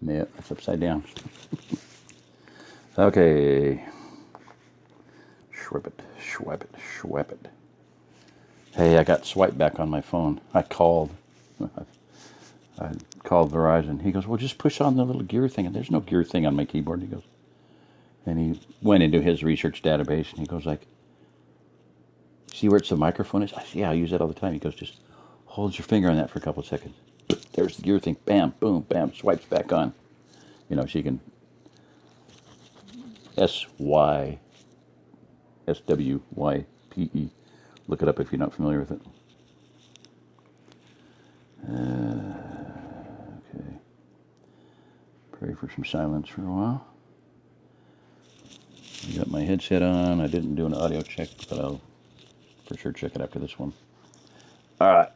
Yeah, it's upside down. Okay. Schwip it, schwip it, schwip it. Hey, I got swipe back on my phone. I called Verizon. He goes, well, just push on the little gear thing. And there's no gear thing on my keyboard. He goes, and he went into his research database, and he goes like, see where it's the microphone is? I said, yeah, I use that all the time. He goes, just hold your finger on that for a couple of seconds. There's the gear thing. Bam, boom, bam, swipes back on. You know, so you can SWYPE. Look it up if you're not familiar with it. Okay. Pray for some silence for a while. I got my headset on. I didn't do an audio check, but I'll for sure check it after this one. All right.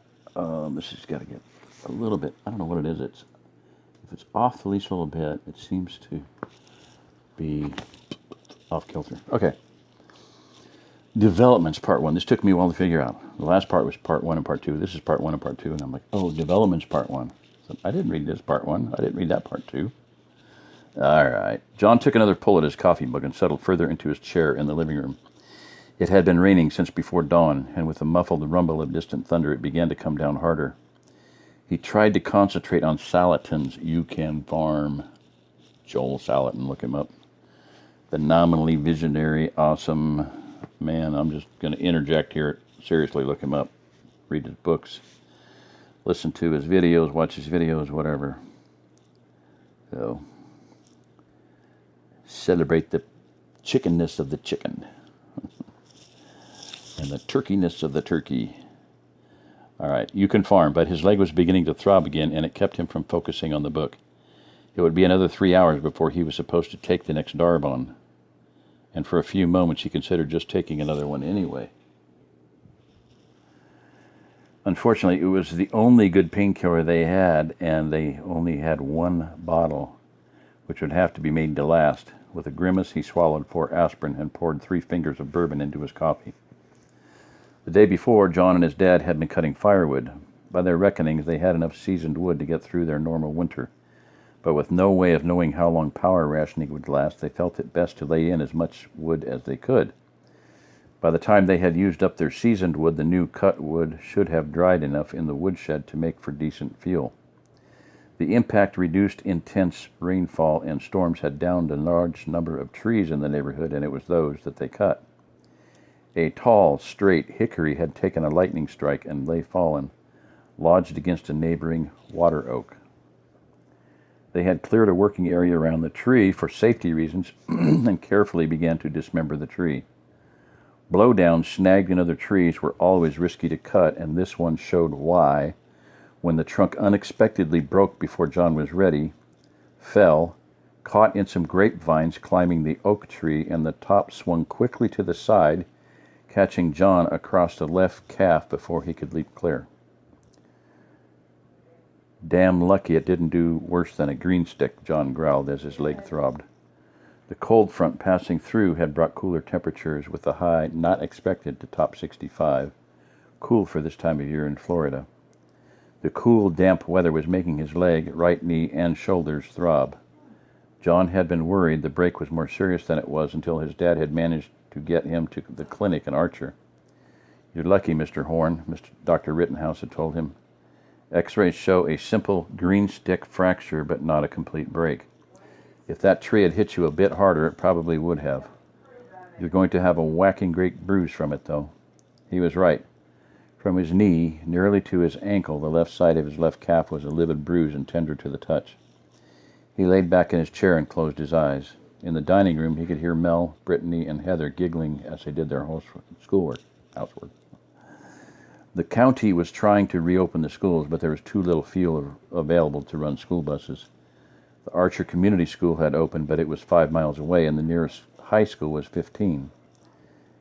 This has got to get a little bit. I don't know what it is. If it's off the least little bit, it seems to be off kilter. Okay. Developments part 1. This took me a while to figure out. The last part was part 1 and part 2. This is part 1 and part 2, and I'm like, oh, developments part 1. So I didn't read this part 1. I didn't read that part 2. All right. John took another pull at his coffee mug and settled further into his chair in the living room. It had been raining since before dawn, and with the muffled rumble of distant thunder, it began to come down harder. He tried to concentrate on Salatin's You Can Farm. Joel Salatin, look him up. The nominally visionary, awesome man. I'm just going to interject here. Seriously, look him up. Read his books. Listen to his videos, watch his videos, whatever. So, celebrate the chickenness of the chicken. And the turkeyness of the turkey. All right, You Can Farm, but his leg was beginning to throb again, and it kept him from focusing on the book. It would be another 3 hours before he was supposed to take the next Darbon. And for a few moments, he considered just taking another one anyway. Unfortunately, it was the only good painkiller they had, and they only had one bottle, which would have to be made to last. With a grimace, he swallowed 4 aspirin and poured 3 fingers of bourbon into his coffee. The day before, John and his dad had been cutting firewood. By their reckonings, they had enough seasoned wood to get through their normal winter. But with no way of knowing how long power rationing would last, they felt it best to lay in as much wood as they could. By the time they had used up their seasoned wood, the new cut wood should have dried enough in the woodshed to make for decent fuel. The impact reduced intense rainfall and storms had downed a large number of trees in the neighborhood, and it was those that they cut. A tall, straight hickory had taken a lightning strike and lay fallen, lodged against a neighboring water oak. They had cleared a working area around the tree for safety reasons and carefully began to dismember the tree. Blowdowns snagged in other trees were always risky to cut, and this one showed why. When the trunk unexpectedly broke before John was ready, fell, caught in some grapevines climbing the oak tree, and the top swung quickly to the side, catching John across the left calf before he could leap clear. Damn lucky it didn't do worse than a green stick, John growled as his leg throbbed. The cold front passing through had brought cooler temperatures, with the high not expected to top 65, cool for this time of year in Florida. The cool, damp weather was making his leg, right knee, and shoulders throb. John had been worried the break was more serious than it was until his dad had managed to get him to the clinic in Archer. You're lucky, Mr. Horn, Dr. Rittenhouse had told him. X-rays show a simple green stick fracture, but not a complete break. If that tree had hit you a bit harder, it probably would have. You're going to have a whacking great bruise from it, though. He was right. From his knee, nearly to his ankle, the left side of his left calf was a livid bruise and tender to the touch. He laid back in his chair and closed his eyes. In the dining room, he could hear Mel, Brittany, and Heather giggling as they did their housework. The county was trying to reopen the schools, but there was too little fuel available to run school buses. The Archer Community School had opened, but it was 5 miles away, and the nearest high school was 15.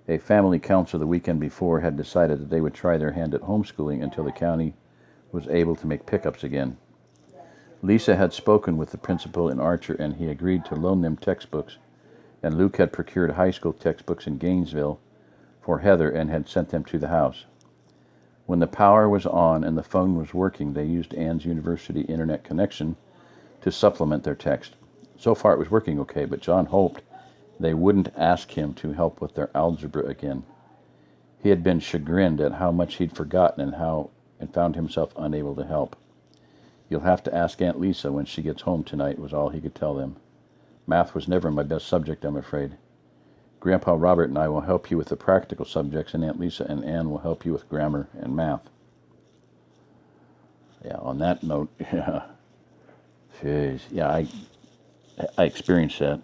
A family council the weekend before had decided that they would try their hand at homeschooling until the county was able to make pickups again. Lisa had spoken with the principal in Archer, and he agreed to loan them textbooks, and Luke had procured high school textbooks in Gainesville for Heather and had sent them to the house. When the power was on and the phone was working, they used Ann's university internet connection to supplement their text. So far it was working okay, but John hoped they wouldn't ask him to help with their algebra again. He had been chagrined at how much he'd forgotten and found himself unable to help. "You'll have to ask Aunt Lisa when she gets home tonight," was all he could tell them. "Math was never my best subject, I'm afraid. Grandpa Robert and I will help you with the practical subjects, and Aunt Lisa and Ann will help you with grammar and math." Yeah, on that note, yeah, jeez, yeah, I experienced that.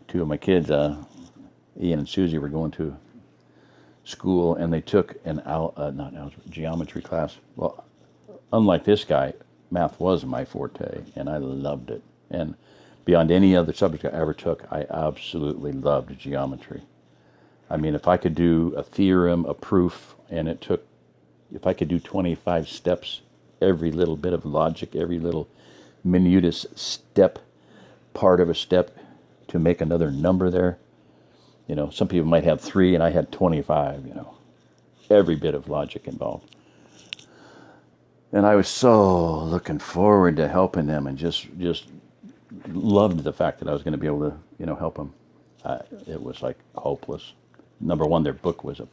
Two of my kids, Ian and Susie, were going to school, and they took an geometry class. Well, unlike this guy, math was my forte, and I loved it. And beyond any other subject I ever took, I absolutely loved geometry. I mean, if I could do a theorem, a proof, and if I could do 25 steps, every little bit of logic, every little minutest step, part of a step to make another number there. You know, some people might have 3 and I had 25, you know, every bit of logic involved. And I was so looking forward to helping them, and just loved the fact that I was going to be able to, you know, help them. It was like hopeless. Number one, their book was a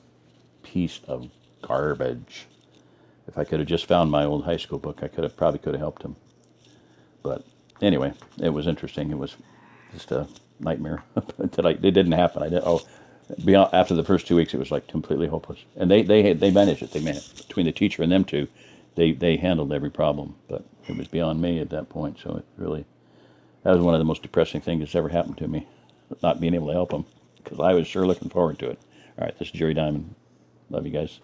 piece of garbage. If I could have just found my old high school book, I probably could have helped them. But anyway, it was interesting. It was just a nightmare. It didn't happen. After the first 2 weeks, it was like completely hopeless. And they managed it. They managed, between the teacher and them two, they handled every problem. But it was beyond me at that point. So that was one of the most depressing things that's ever happened to me, not being able to help them, because I was sure looking forward to it. All right, this is Jerry Diamond. Love you guys.